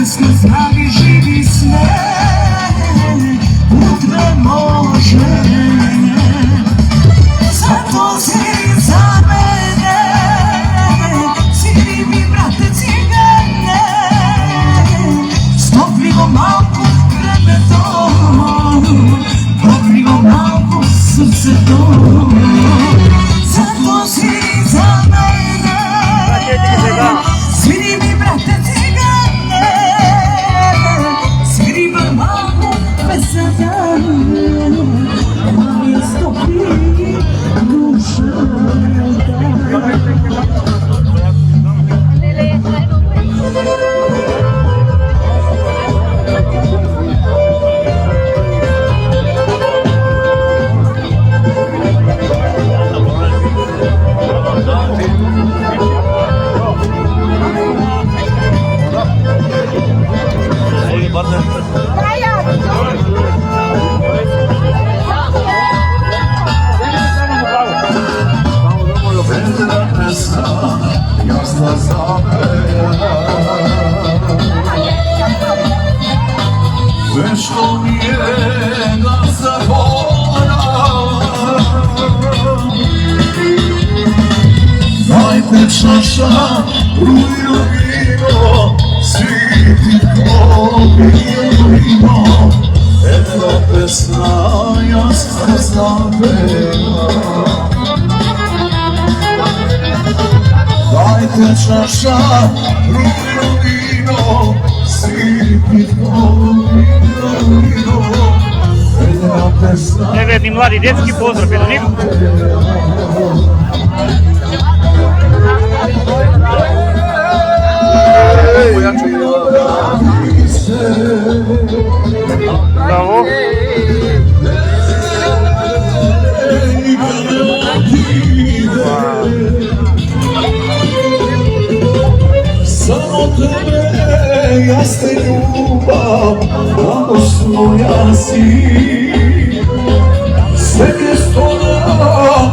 Kroz dragi živi sve, put ne može. Zato sviri za mene, sviri mi brate cigane, stopljivo malko kremetom, topljivo malko srce to. Zato sviri za mene, sviri mi brate cigane, sviri mi malko besedane, mami stopli duše. Jasna zapeja, teško mi je da zaboravim. Dajte čaša, rujno vino, sviti kolino, jedna pesna jasna zapeja. Dajte čaša, rujno vino, sviti kolino, jedna pesna. Neverni mladi dečki, pozdrav do njih. Bravo. Samo tebe, ja ste ljubav, radost moja si. Sve kestoga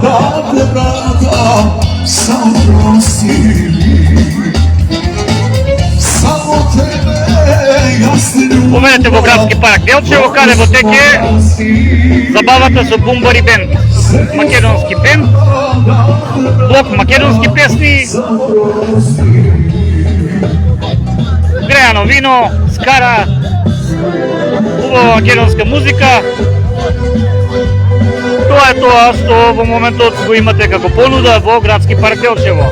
da te vrata, samo prosi mi. Samo tebe, ja ste ljubav. Поменете во градски парк Делчево, каде во теке забавата со Бумбари бенд, македонски бенд, блок македонски песни, греано вино, скара, убава македонска музика. Тоа е тоа што во моментот го имате како понуда во градски парк Делчево.